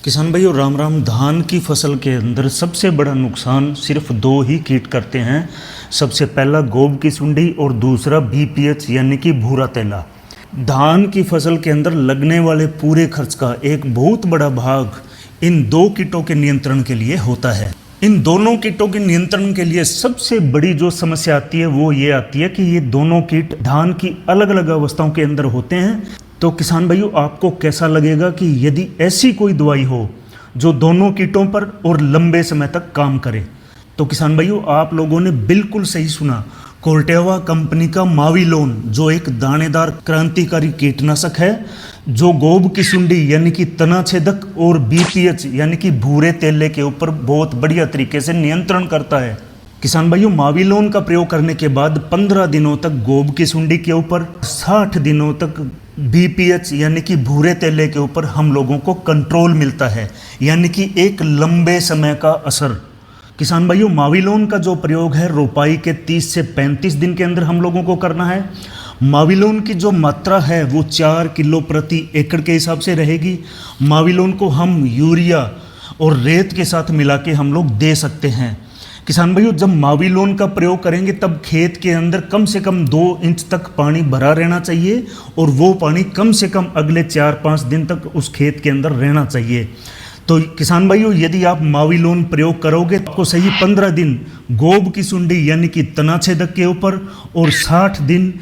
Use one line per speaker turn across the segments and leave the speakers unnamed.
किसान भाइयों राम राम। धान की फसल के अंदर सबसे बड़ा नुकसान सिर्फ दो ही कीट करते हैं। सबसे पहला गोब की सुंडी और दूसरा बीपीएच यानी कि भूरा तेला। धान की फसल के अंदर लगने वाले पूरे खर्च का एक बहुत बड़ा भाग इन दो कीटों के नियंत्रण के लिए होता है। इन दोनों कीटों के नियंत्रण के लिए सबसे बड़ी जो समस्या आती है वो ये आती है कि ये दोनों कीट धान की अलग अलग अवस्थाओं के अंदर होते हैं। तो किसान भाइयों आपको कैसा लगेगा कि यदि ऐसी कोई दवाई हो जो दोनों कीटों पर और लंबे समय तक काम करे। तो किसान भाइयों आप लोगों ने बिल्कुल सही सुना। कोल्टेवा कंपनी का मावीलोन जो एक दानेदार क्रांतिकारी कीटनाशक है जो गोब की सुंडी यानी कि तना छेदक और बीपीएच यानी कि भूरे तेले के ऊपर बहुत बढ़िया तरीके से नियंत्रण करता है। किसान भाइयों मावीलोन का प्रयोग करने के बाद 15 दिनों तक गोब की सुंडी के ऊपर, 60 दिनों तक बीपीएच यानी कि भूरे तेले के ऊपर हम लोगों को कंट्रोल मिलता है, यानी कि एक लंबे समय का असर। किसान भाइयों मावीलोन का जो प्रयोग है रोपाई के 30 से 35 दिन के अंदर हम लोगों को करना है। मावीलोन की जो मात्रा है वो 4 किलो प्रति एकड़ के हिसाब से रहेगी। मावीलोन को हम यूरिया और रेत के साथ मिला के हम लोग दे सकते हैं। किसान भाइयों जब मावीलोन का प्रयोग करेंगे तब खेत के अंदर कम से कम 2 इंच तक पानी भरा रहना चाहिए और वो पानी कम से कम अगले 4-5 दिन तक उस खेत के अंदर रहना चाहिए। तो किसान भाइयों यदि आप मावीलोन प्रयोग करोगे तो आपको सही 15 दिन गोब की सुंडी यानी कि तना छेदक के ऊपर और 60 दिन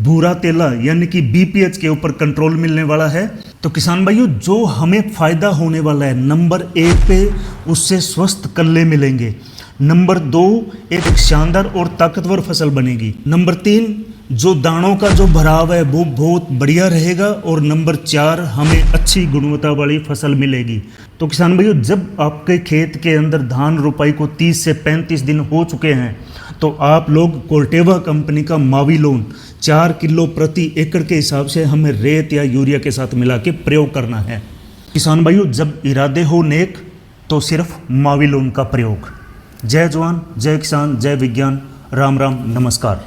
भूरा तेला यानी कि बीपीएच के ऊपर कंट्रोल मिलने वाला है। तो किसान भाइयों जो हमें फायदा होने वाला है, नंबर 1 पे उससे स्वस्थ कल्ले मिलेंगे, नंबर 2 एक शानदार और ताकतवर फसल बनेगी, नंबर 3 जो दानों का जो भराव है वो बहुत बढ़िया रहेगा और नंबर 4 हमें अच्छी गुणवत्ता वाली फसल मिलेगी। तो किसान भाइयों जब आपके खेत के अंदर धान रोपाई को 30 से 35 दिन हो चुके हैं तो आप लोग कोल्टेवा कंपनी का मावीलोन 4 किलो प्रति एकड़ के हिसाब से हमें रेत या यूरिया के साथ मिला के प्रयोग करना है। किसान भाइयों जब इरादे हो नेक तो सिर्फ मावीलोन का प्रयोग। जय जवान, जय किसान, जय विज्ञान, राम राम, नमस्कार।